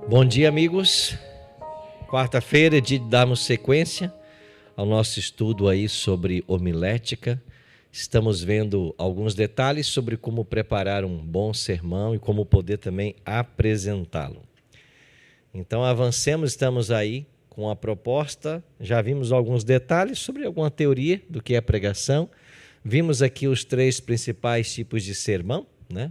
Bom dia, amigos. Quarta-feira é dia de darmos sequência ao nosso estudo aí sobre homilética. Estamos vendo alguns detalhes sobre como preparar um bom sermão e como poder também apresentá-lo. Então avancemos, estamos aí com a proposta, já vimos alguns detalhes sobre alguma teoria do que é pregação. Vimos aqui os três principais tipos de sermão, né?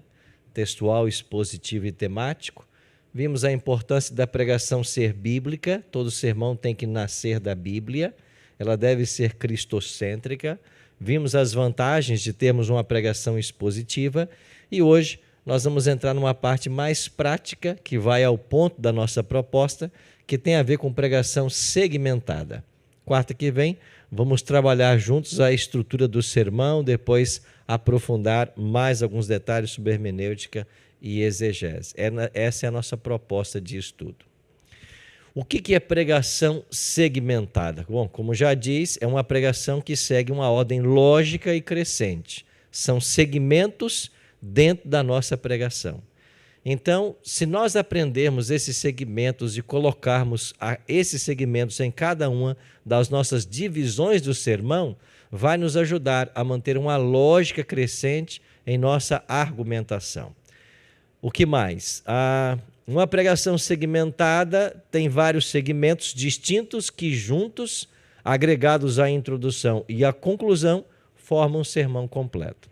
Textual, expositivo e temático. Vimos a importância da pregação ser bíblica, todo sermão tem que nascer da Bíblia, ela deve ser cristocêntrica. Vimos as vantagens de termos uma pregação expositiva e hoje nós vamos entrar numa parte mais prática, que vai ao ponto da nossa proposta, que tem a ver com pregação segmentada. Quarta que vem, vamos trabalhar juntos a estrutura do sermão, depois aprofundar mais alguns detalhes sobre hermenêutica e exegese. Essa é a nossa proposta de estudo. O que é pregação segmentada? Bom, como já diz, é uma pregação que segue uma ordem lógica e crescente. São segmentos dentro da nossa pregação. Então, se nós aprendermos esses segmentos e colocarmos esses segmentos em cada uma das nossas divisões do sermão, vai nos ajudar a manter uma lógica crescente em nossa argumentação. O que mais? Uma pregação segmentada tem vários segmentos distintos que juntos, agregados à introdução e à conclusão, formam um sermão completo.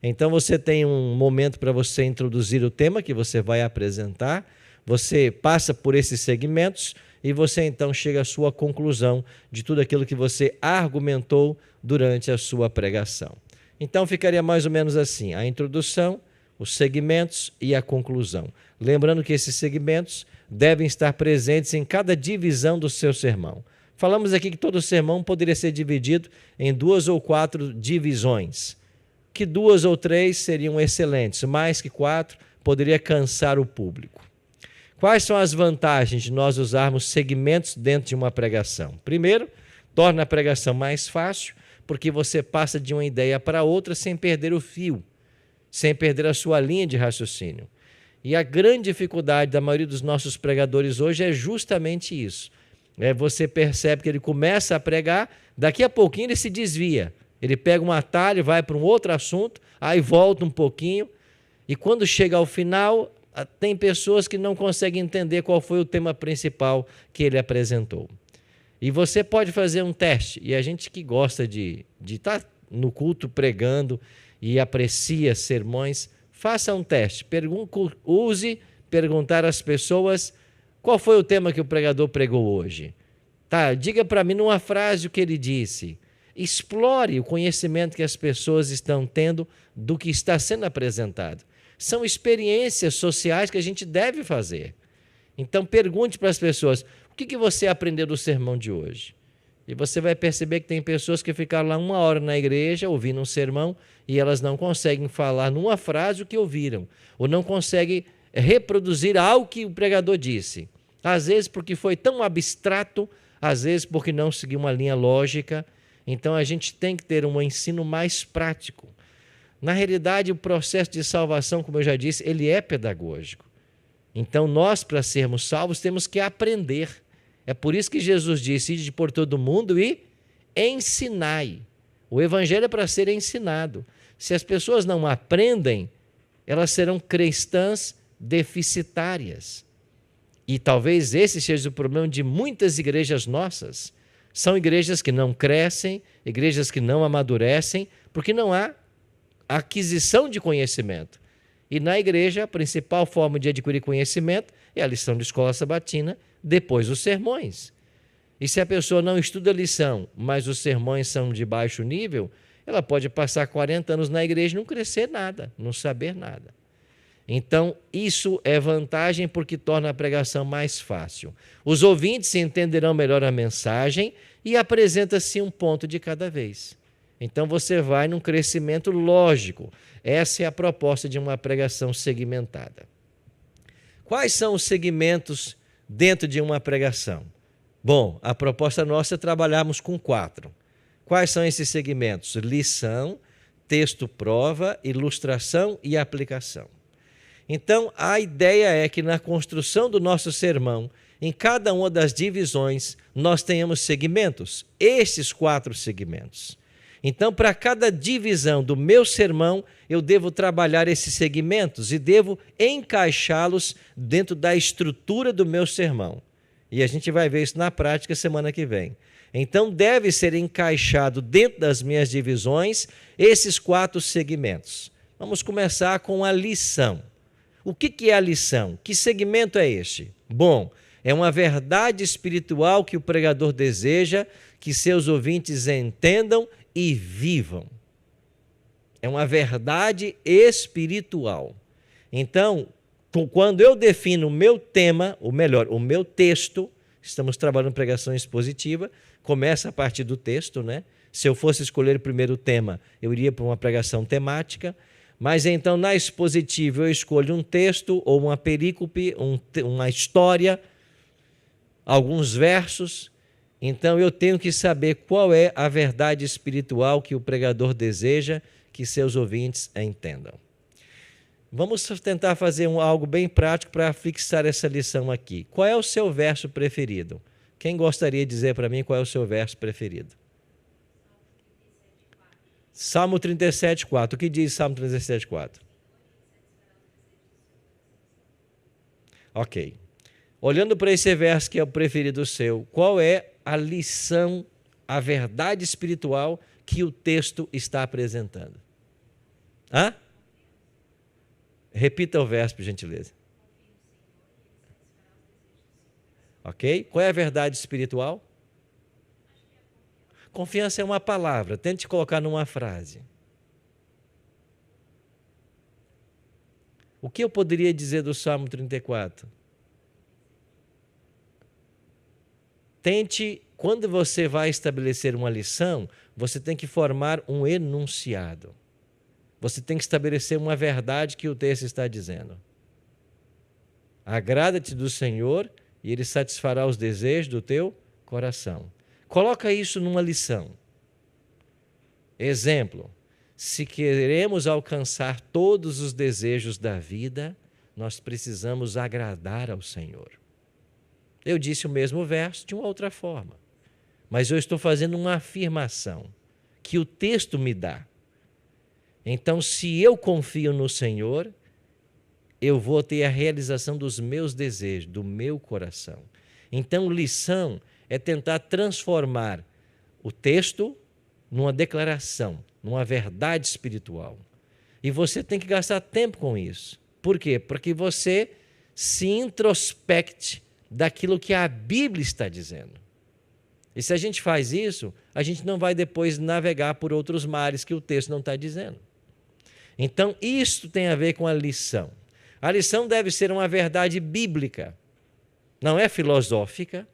Então você tem um momento para você introduzir o tema que você vai apresentar, você passa por esses segmentos e você então chega à sua conclusão de tudo aquilo que você argumentou durante a sua pregação. Então ficaria mais ou menos assim, a introdução, os segmentos e a conclusão. Lembrando que esses segmentos devem estar presentes em cada divisão do seu sermão. Falamos aqui que todo sermão poderia ser dividido em 2 ou 4 divisões, que 2 ou 3 seriam excelentes, mais que 4 poderia cansar o público. Quais são as vantagens de nós usarmos segmentos dentro de uma pregação? Primeiro, torna a pregação mais fácil, porque você passa de uma ideia para outra sem perder o fio, sem perder a sua linha de raciocínio. E a grande dificuldade da maioria dos nossos pregadores hoje é justamente isso. Você percebe que ele começa a pregar, daqui a pouquinho ele se desvia. Ele pega um atalho, vai para um outro assunto, aí volta um pouquinho, e quando chega ao final, tem pessoas que não conseguem entender qual foi o tema principal que ele apresentou. E você pode fazer um teste, e a gente que gosta de estar no culto pregando e aprecia sermões, faça um teste. Use perguntar às pessoas qual foi o tema que o pregador pregou hoje. Diga para mim numa frase o que ele disse. Explore o conhecimento que as pessoas estão tendo do que está sendo apresentado. São experiências sociais que a gente deve fazer. Então pergunte para as pessoas, o que você aprendeu do sermão de hoje? E você vai perceber que tem pessoas que ficaram lá 1 hora na igreja ouvindo um sermão e elas não conseguem falar numa frase o que ouviram, ou não conseguem reproduzir algo que o pregador disse. Às vezes porque foi tão abstrato, às vezes porque não seguiu uma linha lógica. Então a gente tem que ter um ensino mais prático. Na realidade, o processo de salvação, como eu já disse, ele é pedagógico. Então nós, para sermos salvos, temos que aprender. É por isso que Jesus disse, ide por todo mundo e ensinai. O evangelho é para ser ensinado. Se as pessoas não aprendem, elas serão cristãs deficitárias. E talvez esse seja o problema de muitas igrejas nossas. São igrejas que não crescem, igrejas que não amadurecem, porque não há aquisição de conhecimento. E na igreja, a principal forma de adquirir conhecimento é a lição de escola sabatina, depois os sermões. E se a pessoa não estuda a lição, mas os sermões são de baixo nível, ela pode passar 40 anos na igreja e não crescer nada, não saber nada. Então, isso é vantagem porque torna a pregação mais fácil. Os ouvintes entenderão melhor a mensagem e apresenta-se um ponto de cada vez. Então, você vai num crescimento lógico. Essa é a proposta de uma pregação segmentada. Quais são os segmentos dentro de uma pregação? Bom, a proposta nossa é trabalharmos com 4. Quais são esses segmentos? Lição, texto-prova, ilustração e aplicação. Então, a ideia é que na construção do nosso sermão, em cada uma das divisões, nós tenhamos segmentos, esses 4 segmentos. Então, para cada divisão do meu sermão, eu devo trabalhar esses segmentos e devo encaixá-los dentro da estrutura do meu sermão. E a gente vai ver isso na prática semana que vem. Então, deve ser encaixado dentro das minhas divisões esses 4 segmentos. Vamos começar com a lição. O que é a lição? Que segmento é este? Bom, é uma verdade espiritual que o pregador deseja que seus ouvintes entendam e vivam. É uma verdade espiritual. Então, quando eu defino o meu tema, ou melhor, o meu texto, estamos trabalhando pregação expositiva, começa a partir do texto, né? Se eu fosse escolher o primeiro tema, eu iria para uma pregação temática, mas então na expositiva eu escolho um texto ou uma perícope, uma história, alguns versos. Então eu tenho que saber qual é a verdade espiritual que o pregador deseja que seus ouvintes entendam. Vamos tentar fazer algo bem prático para fixar essa lição aqui. Qual é o seu verso preferido? Quem gostaria de dizer para mim qual é o seu verso preferido? Salmo 37:4. O que diz Salmo 37:4? Ok. Olhando para esse verso que é o preferido seu, qual é a lição, a verdade espiritual que o texto está apresentando? Hã? Repita o verso, por gentileza. Ok? Qual é a verdade espiritual? Confiança é uma palavra. Tente colocar numa frase. O que eu poderia dizer do Salmo 34? Tente, quando você vai estabelecer uma lição, você tem que formar um enunciado. Você tem que estabelecer uma verdade que o texto está dizendo. Agrada-te do Senhor e Ele satisfará os desejos do teu coração. Coloca isso numa lição. Exemplo, se queremos alcançar todos os desejos da vida, nós precisamos agradar ao Senhor. Eu disse o mesmo verso de uma outra forma, mas eu estou fazendo uma afirmação que o texto me dá. Então, se eu confio no Senhor, eu vou ter a realização dos meus desejos, do meu coração. Então, lição é tentar transformar o texto numa declaração, numa verdade espiritual. E você tem que gastar tempo com isso. Por quê? Porque você se introspecte daquilo que a Bíblia está dizendo. E se a gente faz isso, a gente não vai depois navegar por outros mares que o texto não está dizendo. Então, isso tem a ver com a lição. A lição deve ser uma verdade bíblica, não é filosófica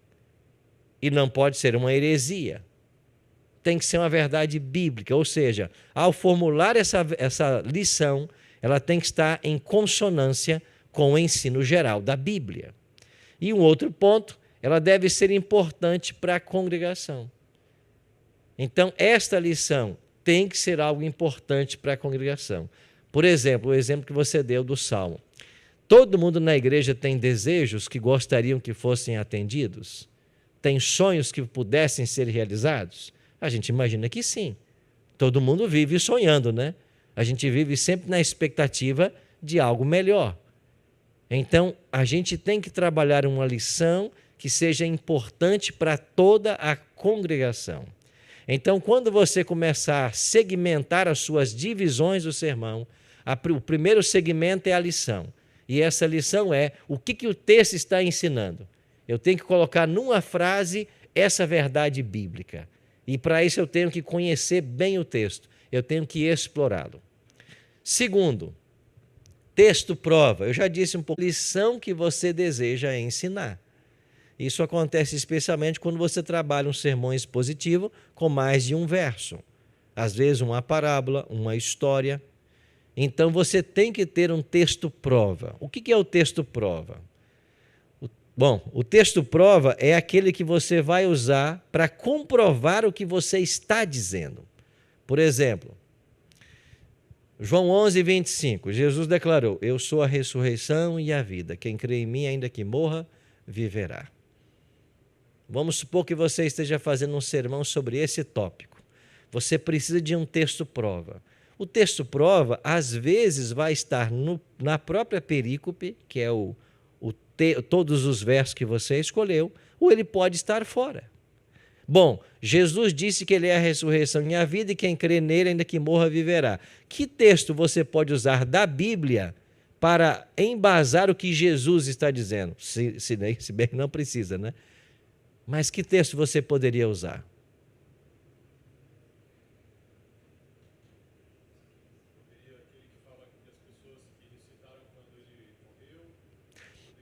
e não pode ser uma heresia. Tem que ser uma verdade bíblica, ou seja, ao formular essa lição, ela tem que estar em consonância com o ensino geral da Bíblia. E um outro ponto, ela deve ser importante para a congregação. Então, esta lição tem que ser algo importante para a congregação. Por exemplo, o exemplo que você deu do Salmo. Todo mundo na igreja tem desejos que gostariam que fossem atendidos? Tem sonhos que pudessem ser realizados? A gente imagina que sim. Todo mundo vive sonhando, né? A gente vive sempre na expectativa de algo melhor. Então, a gente tem que trabalhar uma lição que seja importante para toda a congregação. Então, quando você começar a segmentar as suas divisões do sermão, o primeiro segmento é a lição. E essa lição é o que o texto está ensinando. Eu tenho que colocar numa frase essa verdade bíblica. E para isso eu tenho que conhecer bem o texto. Eu tenho que explorá-lo. Segundo, texto prova. Eu já disse um pouco, lição que você deseja ensinar. Isso acontece especialmente quando você trabalha um sermão expositivo com mais de um verso. Às vezes uma parábola, uma história. Então você tem que ter um texto prova. O que é o texto prova? Bom, o texto prova é aquele que você vai usar para comprovar o que você está dizendo. Por exemplo, João 11, 25, Jesus declarou: eu sou a ressurreição e a vida. Quem crê em mim, ainda que morra, viverá. Vamos supor que você esteja fazendo um sermão sobre esse tópico. Você precisa de um texto prova. O texto prova, às vezes, vai estar na própria perícope, que é todos os versos que você escolheu, ou ele pode estar fora. Bom, Jesus disse que ele é a ressurreição e a vida, e quem crê nele, ainda que morra, viverá. Que texto você pode usar da Bíblia para embasar o que Jesus está dizendo? Se bem que não precisa, né? Mas que texto você poderia usar?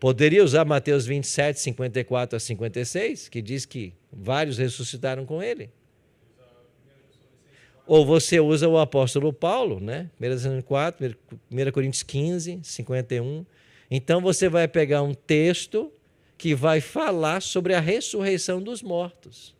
Poderia usar Mateus 27, 54 a 56, que diz que vários ressuscitaram com ele. Ou você usa o apóstolo Paulo, né? 1 Coríntios 15, 51. Então você vai pegar um texto que vai falar sobre a ressurreição dos mortos.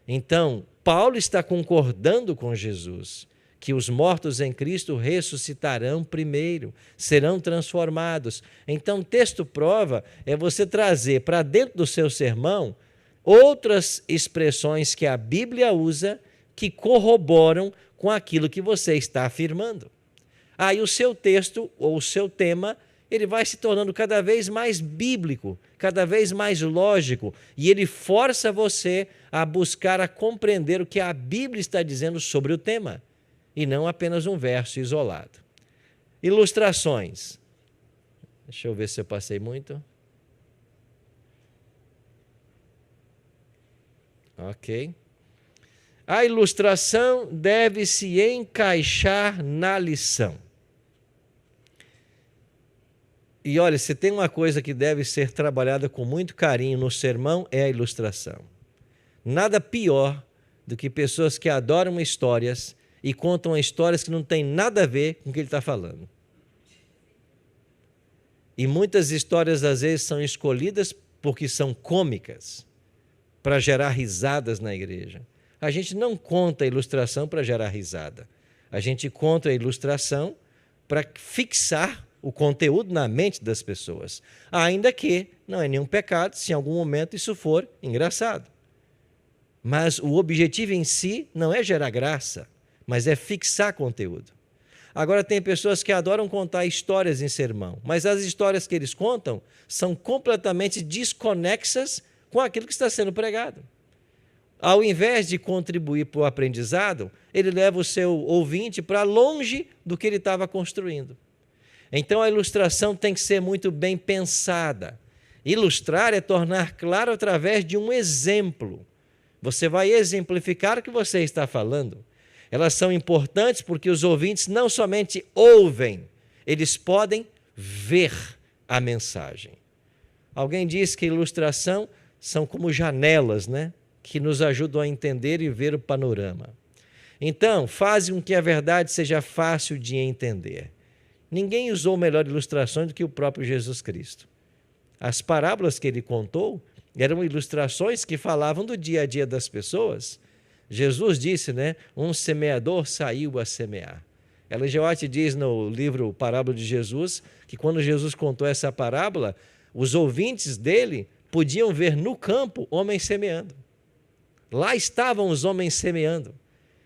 Então, Paulo está concordando com Jesus, que os mortos em Cristo ressuscitarão primeiro, serão transformados. Então, texto prova é você trazer para dentro do seu sermão outras expressões que a Bíblia usa que corroboram com aquilo que você está afirmando. Aí o seu texto ou o seu tema, ele vai se tornando cada vez mais bíblico, cada vez mais lógico, e ele força você a buscar, a compreender o que a Bíblia está dizendo sobre o tema, e não apenas um verso isolado. Ilustrações. Deixa eu ver se eu passei muito. Ok. A ilustração deve se encaixar na lição. E olha, se tem uma coisa que deve ser trabalhada com muito carinho no sermão, é a ilustração. Nada pior do que pessoas que adoram histórias e contam histórias que não têm nada a ver com o que ele está falando. E muitas histórias, às vezes, são escolhidas porque são cômicas, para gerar risadas na igreja. A gente não conta a ilustração para gerar risada. A gente conta a ilustração para fixar o conteúdo na mente das pessoas. Ainda que não é nenhum pecado se em algum momento isso for engraçado. Mas o objetivo em si não é gerar graça, mas é fixar conteúdo. Agora, tem pessoas que adoram contar histórias em sermão, mas as histórias que eles contam são completamente desconexas com aquilo que está sendo pregado. Ao invés de contribuir para o aprendizado, ele leva o seu ouvinte para longe do que ele estava construindo. Então, a ilustração tem que ser muito bem pensada. Ilustrar é tornar claro através de um exemplo. Você vai exemplificar o que você está falando. Elas são importantes porque os ouvintes não somente ouvem, eles podem ver a mensagem. Alguém diz que ilustração são como janelas, né? Que nos ajudam a entender e ver o panorama. Então, fazem com que a verdade seja fácil de entender. Ninguém usou melhor ilustrações do que o próprio Jesus Cristo. As parábolas que ele contou eram ilustrações que falavam do dia a dia das pessoas. Jesus disse, né? Um semeador saiu a semear. Ellen G. White diz no livro Parábola de Jesus que quando Jesus contou essa parábola, os ouvintes dele podiam ver no campo homens semeando. Lá estavam os homens semeando.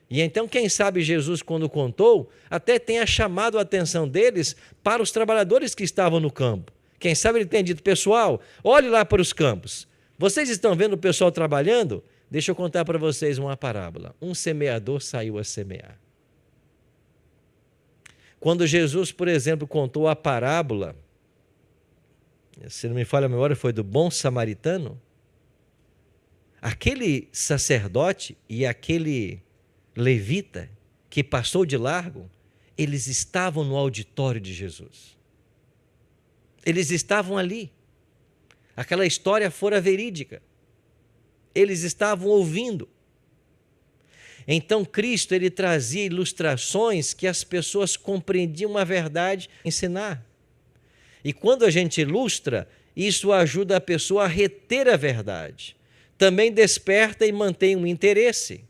E então, quem sabe Jesus, quando contou, até tenha chamado a atenção deles para os trabalhadores que estavam no campo. Quem sabe ele tenha dito, pessoal, olhe lá para os campos. Vocês estão vendo o pessoal trabalhando? Deixa eu contar para vocês uma parábola. Um semeador saiu a semear. Quando Jesus, por exemplo, contou a parábola, se não me falha a memória, foi do bom samaritano, aquele sacerdote e aquele levita que passou de largo, eles estavam no auditório de Jesus. Eles estavam ali. Aquela história fora verídica. Eles estavam ouvindo. Então Cristo, ele trazia ilustrações que as pessoas compreendiam a verdade ensinar. E quando a gente ilustra, isso ajuda a pessoa a reter a verdade. Também desperta e mantém um interesse.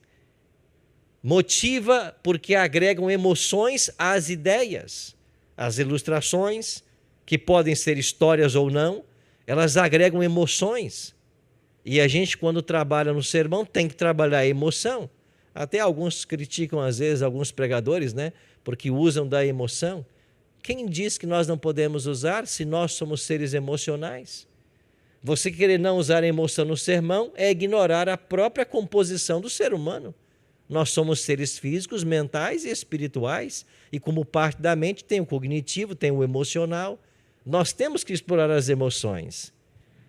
Motiva porque agregam emoções às ideias. As ilustrações, que podem ser histórias ou não, elas agregam emoções. E a gente, quando trabalha no sermão, tem que trabalhar a emoção. Até alguns criticam, às vezes, alguns pregadores, né? Porque usam da emoção. Quem diz que nós não podemos usar se nós somos seres emocionais? Você querer não usar a emoção no sermão é ignorar a própria composição do ser humano. Nós somos seres físicos, mentais e espirituais, e como parte da mente tem o cognitivo, tem o emocional. Nós temos que explorar as emoções.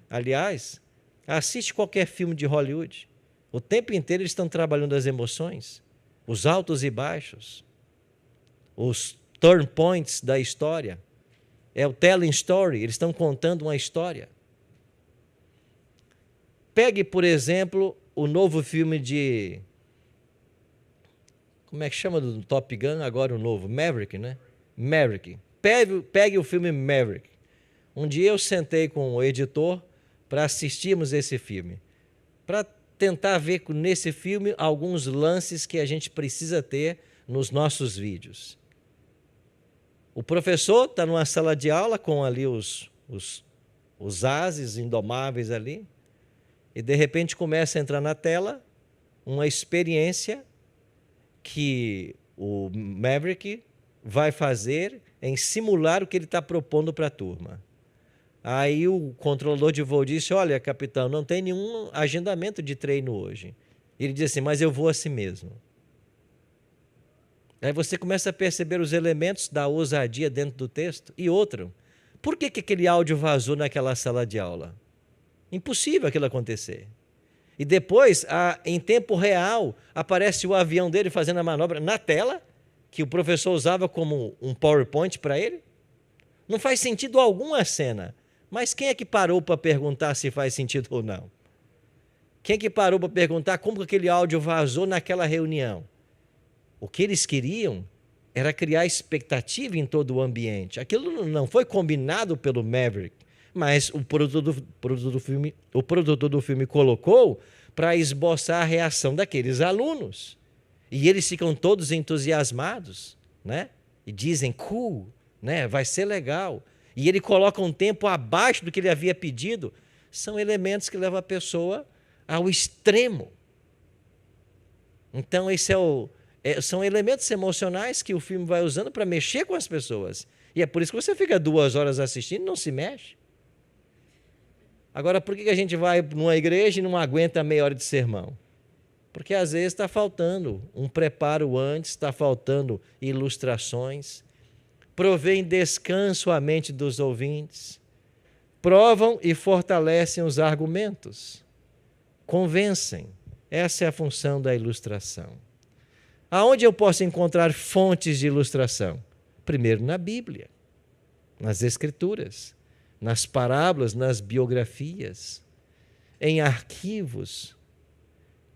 Aliás, assiste qualquer filme de Hollywood. O tempo inteiro eles estão trabalhando as emoções, os altos e baixos, os turn points da história. É o telling story, eles estão contando uma história. Pegue, por exemplo, o novo filme de... Como é que chama do Top Gun? Agora o novo, Maverick, né? Maverick. Pegue o filme Maverick. Um dia eu sentei com o editor para assistirmos esse filme, para tentar ver nesse filme alguns lances que a gente precisa ter nos nossos vídeos. O professor está numa sala de aula com ali os ases indomáveis ali, e de repente começa a entrar na tela uma experiência que o Maverick vai fazer em simular o que ele está propondo para a turma. Aí o controlador de voo disse: olha, capitão, não tem nenhum agendamento de treino hoje. Ele disse assim: mas eu vou assim mesmo. Aí você começa a perceber os elementos da ousadia dentro do texto. E outro, por que aquele áudio vazou naquela sala de aula? Impossível aquilo acontecer. E depois, em tempo real, aparece o avião dele fazendo a manobra na tela, que o professor usava como um PowerPoint para ele. Não faz sentido algum a cena. Mas quem é que parou para perguntar se faz sentido ou não? Quem é que parou para perguntar como aquele áudio vazou naquela reunião? O que eles queriam era criar expectativa em todo o ambiente. Aquilo não foi combinado pelo Maverick, mas o produtor do filme colocou para esboçar a reação daqueles alunos. E eles ficam todos entusiasmados, né? E dizem, cool, né? Vai ser legal. E ele coloca um tempo abaixo do que ele havia pedido. São elementos que levam a pessoa ao extremo. Então, são elementos emocionais que o filme vai usando para mexer com as pessoas. E é por isso que você fica 2 horas assistindo e não se mexe. Agora, por que a gente vai numa igreja e não aguenta meia hora de sermão? Porque às vezes está faltando um preparo antes, está faltando ilustrações. Provêem descanso à mente dos ouvintes. Provam e fortalecem os argumentos. Convencem. Essa é a função da ilustração. Aonde eu posso encontrar fontes de ilustração? Primeiro na Bíblia, nas Escrituras, nas parábolas, nas biografias, em arquivos,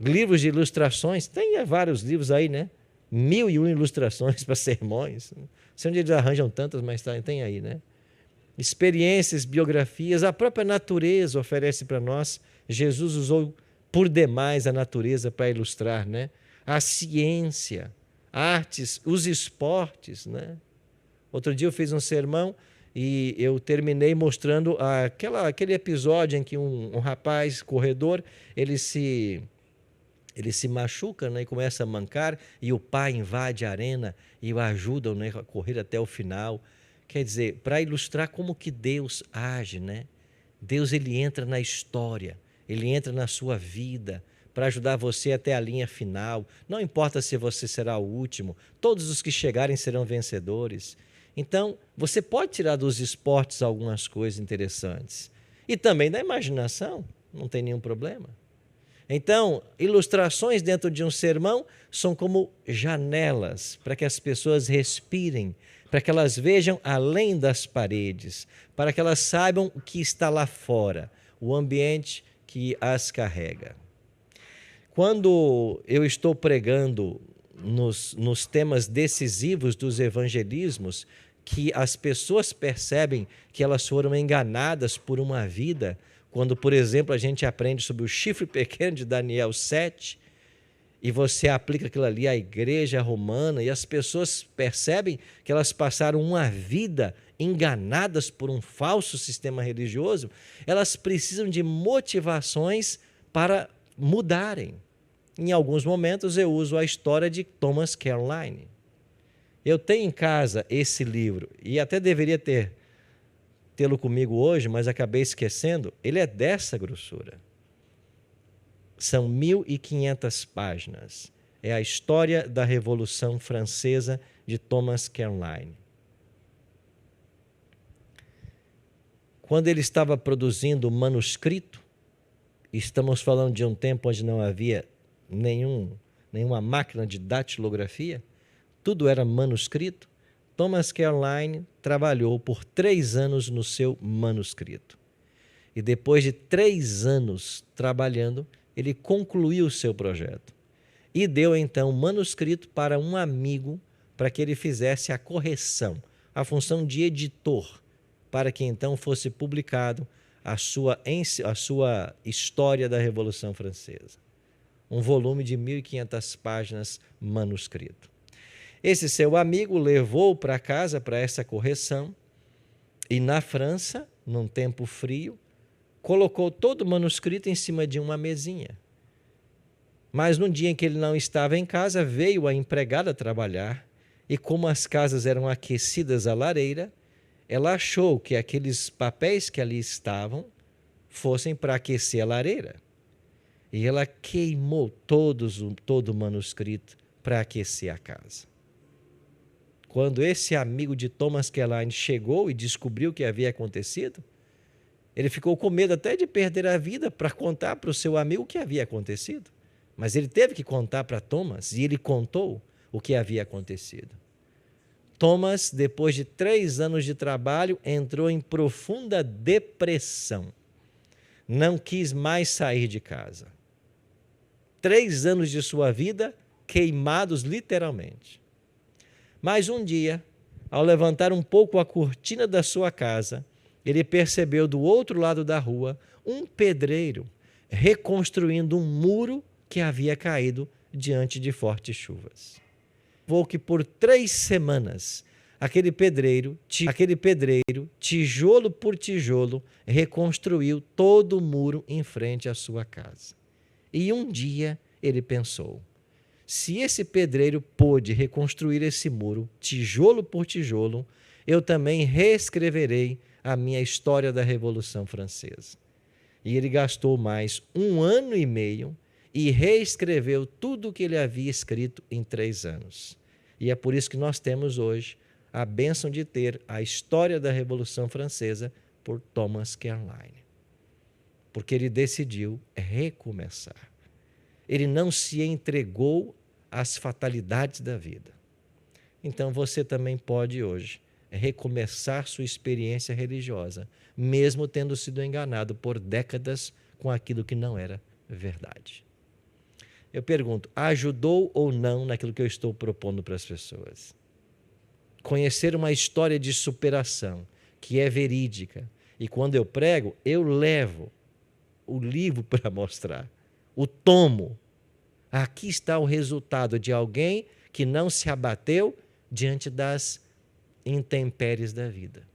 livros de ilustrações. Tem vários livros aí, né? 1001 ilustrações para sermões. Não sei onde eles arranjam tantas, mas tem aí, né? Experiências, biografias, a própria natureza oferece para nós. Jesus usou por demais a natureza para ilustrar, né? A ciência, artes, os esportes, né? Outro dia eu fiz um sermão e eu terminei mostrando aquele episódio em que um rapaz corredor, ele se machuca, né, e começa a mancar, e o pai invade a arena e o ajuda, né, a correr até o final. Quer dizer, para ilustrar como que Deus age, né? Deus, ele entra na história, ele entra na sua vida para ajudar você até a linha final. Não importa se você será o último, todos os que chegarem serão vencedores. Então, você pode tirar dos esportes algumas coisas interessantes. E também da imaginação, não tem nenhum problema. Então, ilustrações dentro de um sermão são como janelas para que as pessoas respirem, para que elas vejam além das paredes, para que elas saibam o que está lá fora, o ambiente que as carrega. Quando eu estou pregando nos temas decisivos dos evangelismos, que as pessoas percebem que elas foram enganadas por uma vida, quando, por exemplo, a gente aprende sobre o chifre pequeno de Daniel 7, e você aplica aquilo ali à igreja romana e as pessoas percebem que elas passaram uma vida enganadas por um falso sistema religioso, elas precisam de motivações para mudarem. Em alguns momentos eu uso a história de Thomas Carlyle. Eu tenho em casa esse livro e até deveria tê-lo comigo hoje, mas acabei esquecendo. Ele é dessa grossura. São 1.500 páginas. É a história da Revolução Francesa de Thomas Carlyle. Quando ele estava produzindo o manuscrito, estamos falando de um tempo onde não havia nenhuma máquina de datilografia, tudo era manuscrito. Thomas Carlyle trabalhou por 3 anos no seu manuscrito. E depois de 3 anos trabalhando, ele concluiu o seu projeto. E deu então o manuscrito para um amigo para que ele fizesse a correção, a função de editor, para que então fosse publicado a sua História da Revolução Francesa. Um volume de 1.500 páginas manuscrito. Esse seu amigo levou para casa para essa correção e na França, num tempo frio, colocou todo o manuscrito em cima de uma mesinha. Mas no dia em que ele não estava em casa, veio a empregada trabalhar e como as casas eram aquecidas à lareira, ela achou que aqueles papéis que ali estavam fossem para aquecer a lareira. E ela queimou todo o manuscrito para aquecer a casa. Quando esse amigo de Thomas Carlyle chegou e descobriu o que havia acontecido, ele ficou com medo até de perder a vida para contar para o seu amigo o que havia acontecido. Mas ele teve que contar para Thomas e ele contou o que havia acontecido. Thomas, depois de 3 anos de trabalho, entrou em profunda depressão. Não quis mais sair de casa. 3 anos de sua vida queimados literalmente. Mas um dia, ao levantar um pouco a cortina da sua casa, ele percebeu do outro lado da rua um pedreiro reconstruindo um muro que havia caído diante de fortes chuvas. Vou que por 3 semanas aquele pedreiro, tijolo por tijolo, reconstruiu todo o muro em frente à sua casa. E um dia ele pensou: se esse pedreiro pôde reconstruir esse muro, tijolo por tijolo, eu também reescreverei a minha história da Revolução Francesa. E ele gastou mais 1 ano e meio e reescreveu tudo o que ele havia escrito em 3 anos. E é por isso que nós temos hoje a bênção de ter a história da Revolução Francesa por Thomas Carlyle. Porque ele decidiu recomeçar. Ele não se entregou às fatalidades da vida. Então você também pode hoje recomeçar sua experiência religiosa, mesmo tendo sido enganado por décadas com aquilo que não era verdade. Eu pergunto, ajudou ou não naquilo que eu estou propondo para as pessoas? Conhecer uma história de superação que é verídica. E quando eu prego, eu levo o livro para mostrar, o tomo. Aqui está o resultado de alguém que não se abateu diante das intempéries da vida.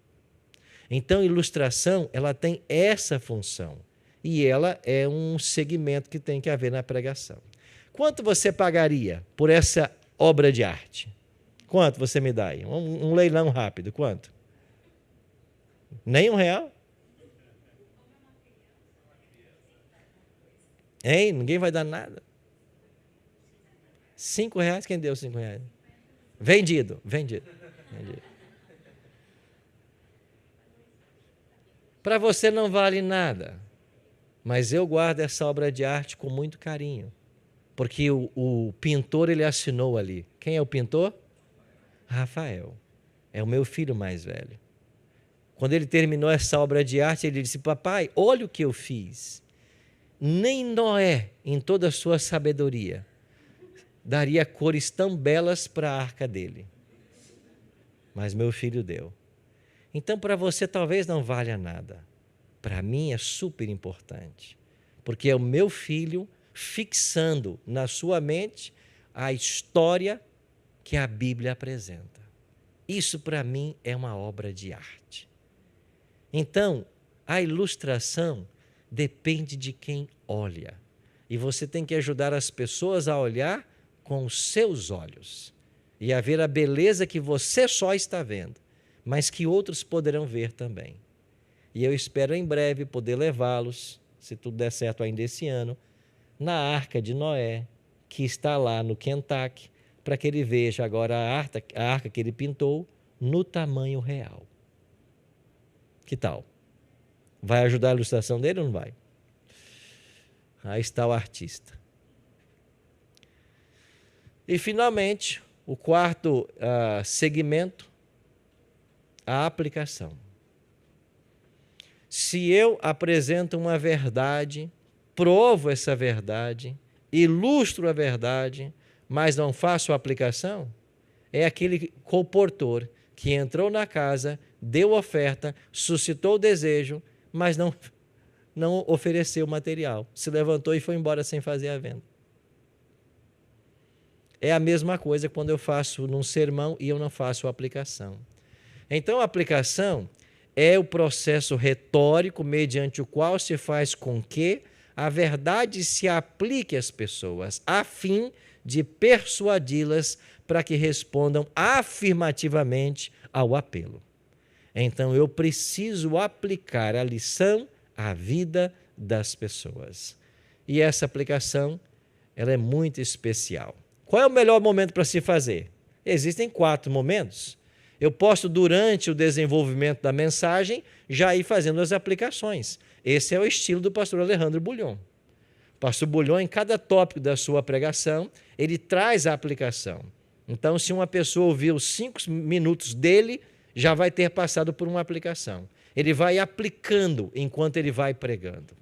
Então, a ilustração, ela tem essa função. E ela é um segmento que tem que haver na pregação. Quanto você pagaria por essa obra de arte? Quanto você me dá aí? Um leilão rápido, quanto? Nem R$1? Hein? Ninguém vai dar nada. R$5? Quem deu R$5? Vendido. Para você não vale nada, mas eu guardo essa obra de arte com muito carinho, porque o pintor, ele assinou ali. Quem é o pintor? Rafael. É o meu filho mais velho. Quando ele terminou essa obra de arte, ele disse: papai, olha o que eu fiz. Nem Noé, em toda a sua sabedoria, daria cores tão belas para a arca dele. Mas meu filho deu. Então, para você talvez não valha nada. Para mim é super importante. Porque é o meu filho fixando na sua mente a história que a Bíblia apresenta. Isso, para mim, é uma obra de arte. Então, a ilustração depende de quem olha. E você tem que ajudar as pessoas a olhar com os seus olhos e a ver a beleza que você só está vendo, mas que outros poderão ver também. E eu espero em breve poder levá-los, se tudo der certo ainda esse ano, na Arca de Noé, que está lá no Kentucky, para que ele veja agora a arca que ele pintou no tamanho real. Que tal? Vai ajudar a ilustração dele ou não vai? Aí está o artista. E, finalmente, o quarto segmento, a aplicação. Se eu apresento uma verdade, provo essa verdade, ilustro a verdade, mas não faço a aplicação, é aquele comportor que entrou na casa, deu oferta, suscitou o desejo, mas não ofereceu o material. Se levantou e foi embora sem fazer a venda. É a mesma coisa quando eu faço num sermão e eu não faço a aplicação. Então, a aplicação é o processo retórico mediante o qual se faz com que a verdade se aplique às pessoas, a fim de persuadi-las para que respondam afirmativamente ao apelo. Então, eu preciso aplicar a lição à vida das pessoas. E essa aplicação, ela é muito especial. Qual é o melhor momento para se fazer? Existem 4 momentos. Eu posso, durante o desenvolvimento da mensagem, já ir fazendo as aplicações. Esse é o estilo do pastor Alejandro Bulhon. O pastor Bulhon, em cada tópico da sua pregação, ele traz a aplicação. Então, se uma pessoa ouvir os 5 minutos dele, já vai ter passado por uma aplicação. Ele vai aplicando enquanto ele vai pregando.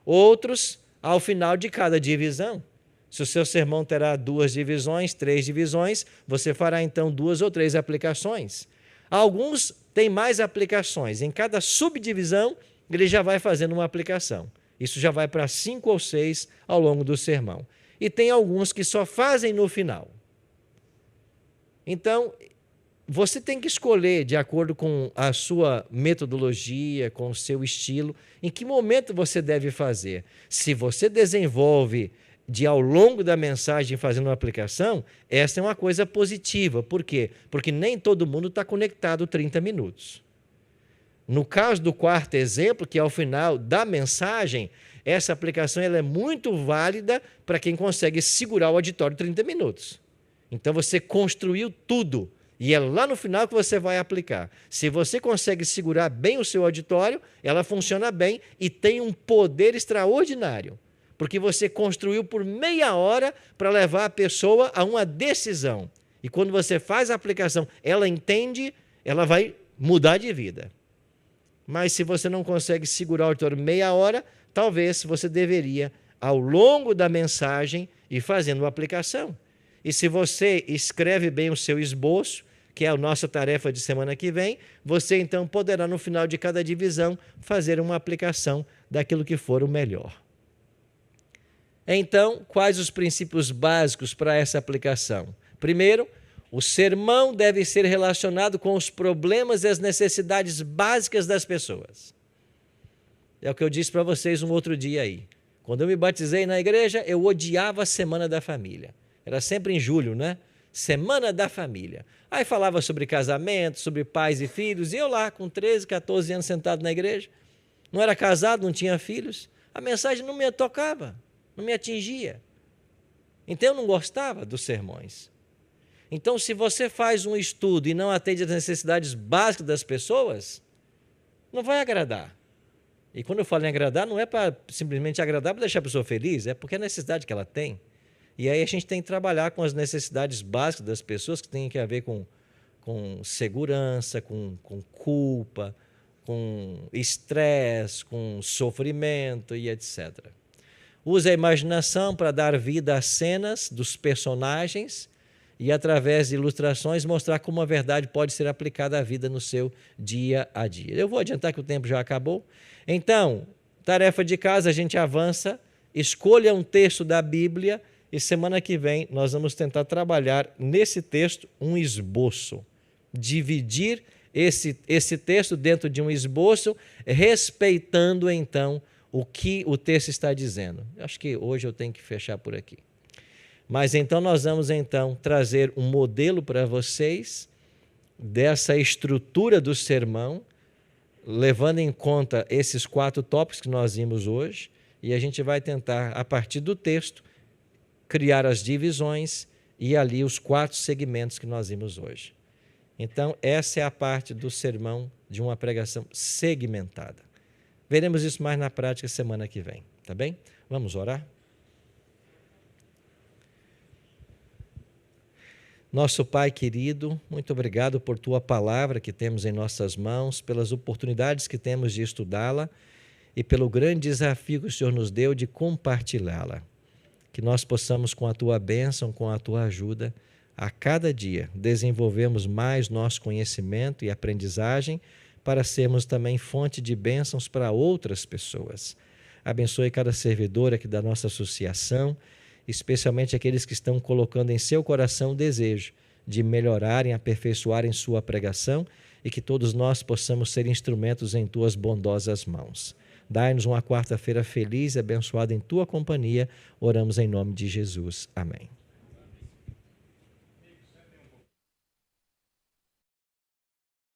Outros, ao final de cada divisão, se o seu sermão terá 2 divisões, 3 divisões, você fará então 2 ou 3 aplicações. Alguns têm mais aplicações. Em cada subdivisão, ele já vai fazendo uma aplicação. Isso já vai para 5 ou 6 ao longo do sermão. E tem alguns que só fazem no final. Então, você tem que escolher, de acordo com a sua metodologia, com o seu estilo, em que momento você deve fazer. Se você desenvolve ao longo da mensagem fazendo uma aplicação, essa é uma coisa positiva. Por quê? Porque nem todo mundo está conectado 30 minutos. No caso do 4º exemplo, que é ao final da mensagem, essa aplicação ela é muito válida para quem consegue segurar o auditório 30 minutos. Então você construiu tudo e é lá no final que você vai aplicar. Se você consegue segurar bem o seu auditório, ela funciona bem e tem um poder extraordinário. Porque você construiu por meia hora para levar a pessoa a uma decisão. E quando você faz a aplicação, ela entende, ela vai mudar de vida. Mas se você não consegue segurar o auditório meia hora, talvez você deveria, ao longo da mensagem, ir fazendo a aplicação. E se você escreve bem o seu esboço, que é a nossa tarefa de semana que vem, você então poderá, no final de cada divisão, fazer uma aplicação daquilo que for o melhor. Então, quais os princípios básicos para essa aplicação? Primeiro, o sermão deve ser relacionado com os problemas e as necessidades básicas das pessoas. É o que eu disse para vocês um outro dia aí. Quando eu me batizei na igreja, eu odiava a Semana da Família. Era sempre em julho, né? Semana da Família. Aí falava sobre casamento, sobre pais e filhos, e eu lá com 13, 14 anos sentado na igreja, não era casado, não tinha filhos, a mensagem não me tocava, não me atingia. Então eu não gostava dos sermões. Então, se você faz um estudo e não atende às necessidades básicas das pessoas, não vai agradar. E quando eu falo em agradar, não é para simplesmente agradar para deixar a pessoa feliz, é porque é a necessidade que ela tem. E aí a gente tem que trabalhar com as necessidades básicas das pessoas, que tem a ver com segurança, com culpa, com estresse, com sofrimento e etc. Use a imaginação para dar vida às cenas dos personagens e, através de ilustrações, mostrar como a verdade pode ser aplicada à vida no seu dia a dia. Eu vou adiantar que o tempo já acabou. Então, tarefa de casa, a gente avança escolha um texto da Bíblia e semana que vem nós vamos tentar trabalhar nesse texto um esboço. Dividir esse texto dentro de um esboço, respeitando então o que o texto está dizendo. Acho que hoje eu tenho que fechar por aqui. Mas então nós vamos então trazer um modelo para vocês dessa estrutura do sermão, levando em conta esses 4 tópicos que nós vimos hoje, e a gente vai tentar, a partir do texto, criar as divisões e ali os 4 segmentos que nós vimos hoje. Então, essa é a parte do sermão de uma pregação segmentada. Veremos isso mais na prática semana que vem, tá bem? Vamos orar? Nosso Pai querido, muito obrigado por Tua palavra que temos em nossas mãos, pelas oportunidades que temos de estudá-la e pelo grande desafio que o Senhor nos deu de compartilhá-la. Que nós possamos, com a Tua bênção, com a Tua ajuda, a cada dia desenvolvermos mais nosso conhecimento e aprendizagem para sermos também fonte de bênçãos para outras pessoas. Abençoe cada servidor aqui da nossa associação, especialmente aqueles que estão colocando em seu coração o desejo de melhorarem, aperfeiçoarem sua pregação e que todos nós possamos ser instrumentos em Tuas bondosas mãos. Dai-nos uma quarta-feira feliz e abençoada em Tua companhia. Oramos em nome de Jesus. Amém.